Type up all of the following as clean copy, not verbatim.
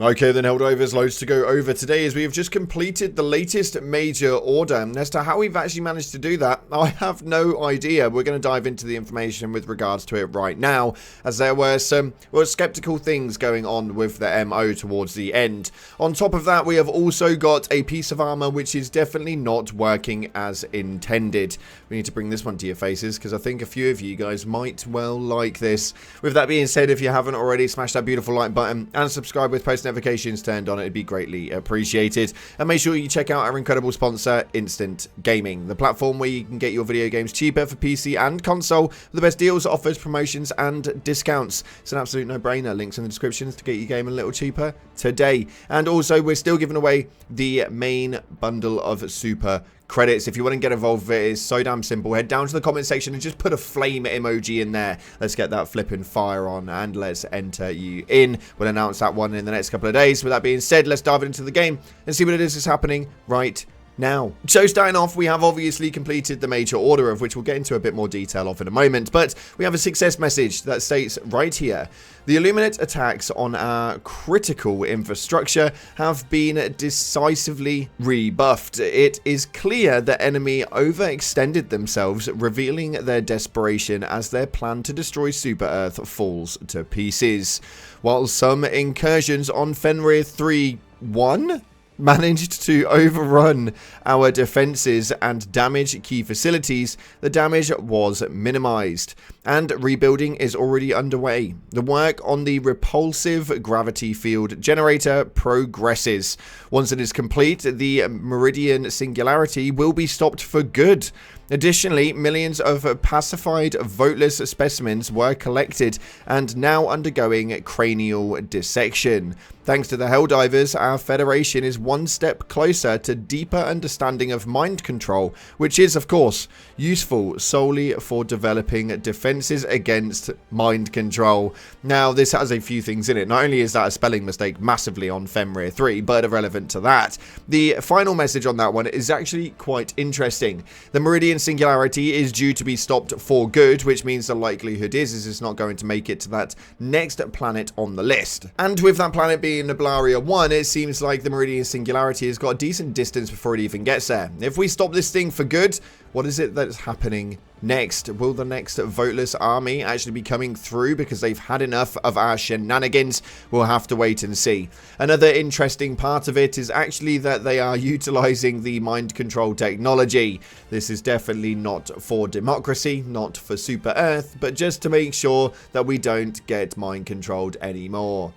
Okay then, Helldivers, loads to go over today as we have just completed the latest major order. And as to how we've actually managed to do that, I have no idea. We're going to dive into the information with regards to it right now, as there were some, skeptical things going on with the MO towards the end. On top of that, we have also got a piece of armor which is definitely not working as intended. We need to bring this one to your faces because I think a few of you guys might well like this. With that being said, if you haven't already, smash that beautiful like button and subscribe with post notifications turned on. It'd be greatly appreciated. And make sure you check out our incredible sponsor, Instant Gaming, the platform where you can get your video games cheaper for PC and console with the best deals, offers, promotions and discounts. It's an absolute no-brainer. Links in the descriptions to get your game a little cheaper today. And also, we're still giving away the main bundle of super credits. If you want to get involved with it, it's so damn simple. Head down to the comment section and just put a flame emoji in there. Let's get that flipping fire on and let's enter you in. We'll announce that one in the next couple of days. With that being said, let's dive into the game and see what it is that's happening right now. So starting off, we have obviously completed the major order, of which we'll get into a bit more detail of in a moment, but we have a success message that states right here: the Illuminate attacks on our critical infrastructure have been decisively rebuffed. It is clear the enemy overextended themselves, revealing their desperation as their plan to destroy Super Earth falls to pieces. While some incursions on Fenrir 3-1 managed to overrun our defenses and damage key facilities, the damage was minimized, and rebuilding is already underway. The work on the repulsive gravity field generator progresses. Once it is complete, the Meridian Singularity will be stopped for good. Additionally, millions of pacified voteless specimens were collected and now undergoing cranial dissection. Thanks to the Helldivers, our Federation is one step closer to deeper understanding of mind control, which is, of course, useful solely for developing defenses against mind control. Now, this has a few things in it. Not only is that a spelling mistake massively on Fenrir 3, but irrelevant to that, the final message on that one is actually quite interesting. The Meridian Singularity is due to be stopped for good, which means the likelihood is it's not going to make it to that next planet on the list. And with that planet being Niblaria 1, it seems like the Meridian Singularity has got a decent distance before it even gets there. If we stop this thing for good, what is it that's happening next? Will the next voteless army actually be coming through because they've had enough of our shenanigans? We'll have to wait and see. Another interesting part of it is actually that they are utilizing the mind control technology. This is definitely not for democracy, not for Super Earth, but just to make sure that we don't get mind controlled anymore.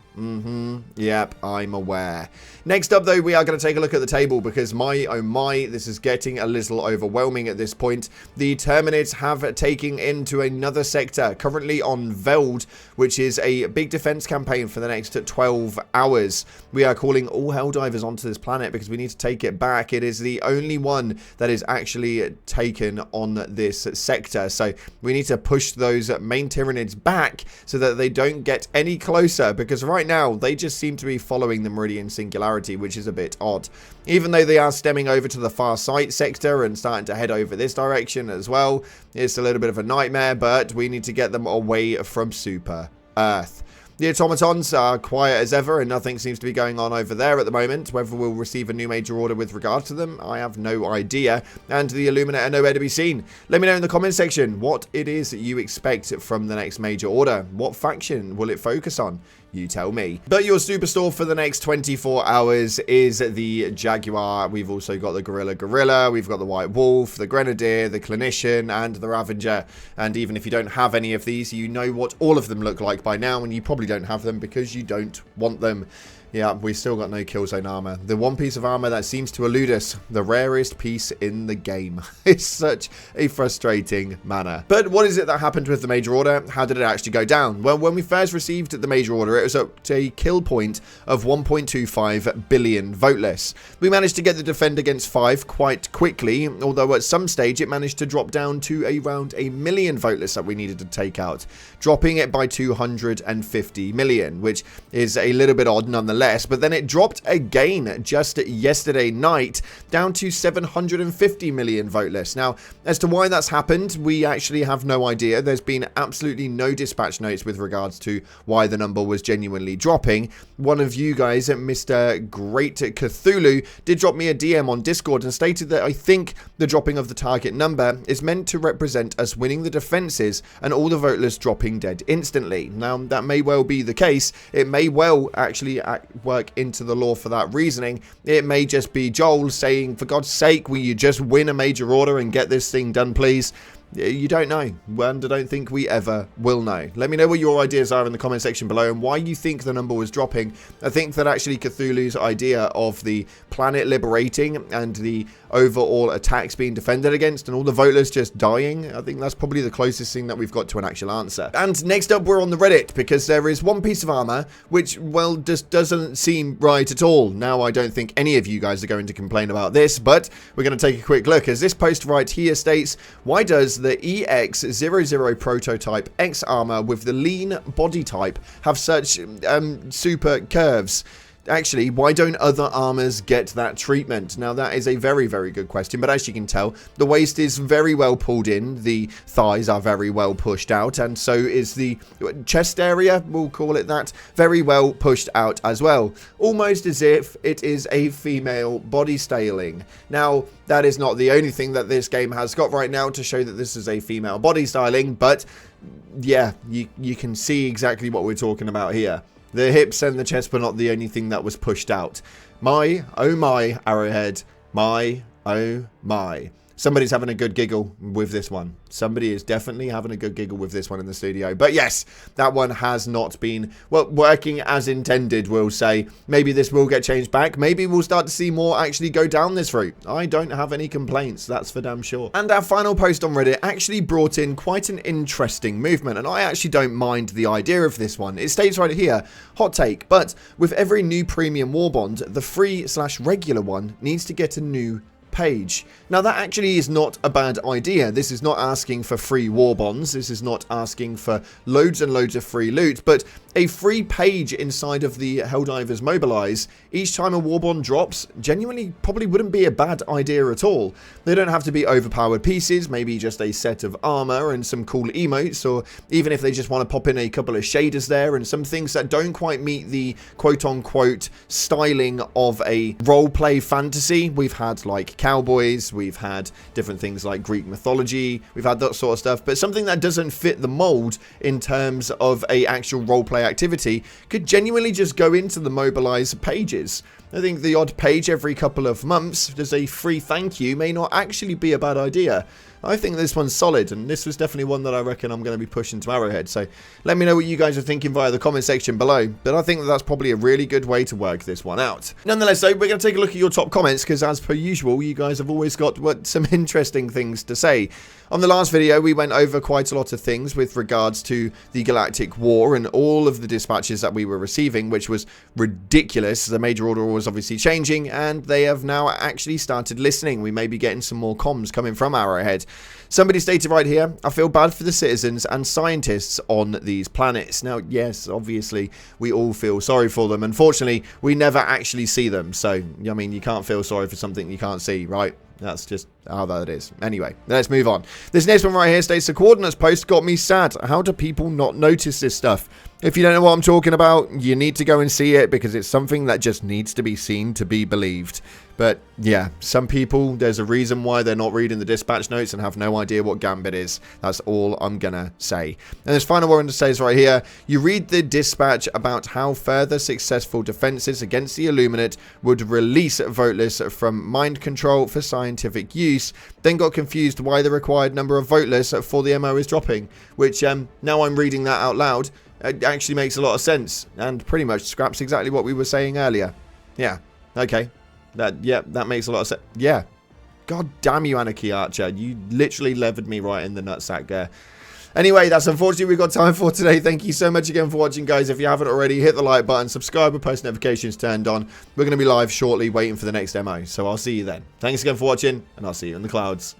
Yep, I'm aware. Next up, though, we are going to take a look at the table because my, oh my, this is getting a little overwhelming at this point. The Terminates have taken into another sector, currently on Veld, which is a big defense campaign for the next 12 hours. We are calling all Helldivers onto this planet because we need to take it back. It is the only one that is actually taken on this sector. So we need to push those main Tyranids back so that they don't get any closer, because right now they just seem to be following the Meridian Singularity, which is a bit odd. Even though they are stemming over to the far side sector and starting to head over this direction as well, it's a little bit of a nightmare, but we need to get them away from Super Earth. The automatons are quiet as ever and nothing seems to be going on over there at the moment. Whether we'll receive a new major order with regard to them, I have no idea. And the Illuminate are nowhere to be seen. Let me know in the comment section what it is that you expect from the next major order. What faction will it focus on? You tell me. But your superstore for the next 24 hours is the Jaguar. We've also got the Gorilla, we've got the White Wolf, the Grenadier, the Clinician, and the Ravager. And even if you don't have any of these, you know what all of them look like by now, and you probably don't have them because you don't want them. Yeah, we've still got no killzone armor. The one piece of armor that seems to elude us, the rarest piece in the game. It's such a frustrating manner. But what is it that happened with the major order? How did it actually go down? Well, when we first received the major order, it was at a kill point of 1.25 billion voteless. We managed to get the defend against 5 quite quickly, although at some stage it managed to drop down to around 1 million voteless that we needed to take out, dropping it by 250 million, which is a little bit odd nonetheless. But then it dropped again just yesterday night down to 750 million voteless. Now, as to why that's happened, we actually have no idea. There's been absolutely no dispatch notes with regards to why the number was genuinely dropping. One of you guys, Mr. Great Cthulhu, did drop me a DM on Discord and stated that I think the dropping of the target number is meant to represent us winning the defenses and all the voteless dropping dead instantly. Now, that may well be the case. It may well actually work into the lore for that reasoning. It may just be Joel saying, for God's sake, will you just win a major order and get this thing done, please? You don't know, and I don't think we ever will know. Let me know what your ideas are in the comment section below and why you think the number was dropping. I think that actually Cthulhu's idea of the planet liberating and the overall attacks being defended against and all the voteless just dying, I think that's probably the closest thing that we've got to an actual answer. And next up, we're on the Reddit, because there is one piece of armor which, well, just doesn't seem right at all. Now, I don't think any of you guys are going to complain about this, but we're going to take a quick look, as this post right here states, why does the EX00 prototype X armor with the lean body type have such super curves? Actually, why don't other armors get that treatment? Now, that is a very, very good question, but as you can tell, the waist is very well pulled in, the thighs are very well pushed out, and so is the chest area, we'll call it that, very well pushed out as well. Almost as if it is a female body styling. Now, that is not the only thing that this game has got right now to show that this is a female body styling, but yeah, you can see exactly what we're talking about here. The hips and the chest were not the only thing that was pushed out. My, oh my, Arrowhead. My, oh my. Somebody's having a good giggle with this one. Somebody is definitely having a good giggle with this one in the studio. But yes, that one has not been, well, working as intended, we'll say. Maybe this will get changed back. Maybe we'll start to see more actually go down this route. I don't have any complaints, that's for damn sure. And our final post on Reddit actually brought in quite an interesting movement, and I actually don't mind the idea of this one. It states right here, hot take, but with every new premium Warbond, the free/regular one needs to get a new page. Now, that actually is not a bad idea. This is not asking for free war bonds. This is not asking for loads and loads of free loot, but a free page inside of the Helldivers Mobilize each time a war bond drops genuinely probably wouldn't be a bad idea at all. They don't have to be overpowered pieces, maybe just a set of armor and some cool emotes, or even if they just want to pop in a couple of shaders there and some things that don't quite meet the quote-unquote styling of a roleplay fantasy. We've had like cowboys, we've had different things like Greek mythology, we've had that sort of stuff, but something that doesn't fit the mold in terms of a actual roleplay activity could genuinely just go into the Mobilize pages. I think the odd page every couple of months as a free thank you may not actually be a bad idea. I think this one's solid, and this was definitely one that I reckon I'm going to be pushing to Arrowhead. So let me know what you guys are thinking via the comment section below. But I think that that's probably a really good way to work this one out. Nonetheless, though, we're going to take a look at your top comments, because as per usual, you guys have always got some interesting things to say. On the last video, we went over quite a lot of things with regards to the Galactic War and all of the dispatches that we were receiving, which was ridiculous. The major order was obviously changing, and they have now actually started listening. We may be getting some more comms coming from Arrowhead. Somebody stated right here, I feel bad for the citizens and scientists on these planets. Now, yes, obviously, we all feel sorry for them. Unfortunately, we never actually see them. So, I mean, you can't feel sorry for something you can't see, right? That's just how that is. Anyway, let's move on. This next one right here states, the coordinates post got me sad. How do people not notice this stuff? If you don't know what I'm talking about, you need to go and see it, because it's something that just needs to be seen to be believed. But yeah, some people, there's a reason why they're not reading the dispatch notes and have no idea what Gambit is. That's all I'm gonna say. And this final one says right here, you read the dispatch about how further successful defenses against the Illuminate would release voteless from mind control for scientific use, then got confused why the required number of voteless for the MO is dropping, which now I'm reading that out loud, it actually makes a lot of sense and pretty much scraps exactly what we were saying earlier. Yeah, okay. That makes a lot of sense. Yeah. God damn you, Anarchy Archer. You literally levered me right in the nutsack there. Anyway, that's unfortunately we've got time for today. Thank you so much again for watching, guys. If you haven't already, hit the like button, subscribe with post notifications turned on. We're going to be live shortly waiting for the next demo. So I'll see you then. Thanks again for watching, and I'll see you in the clouds.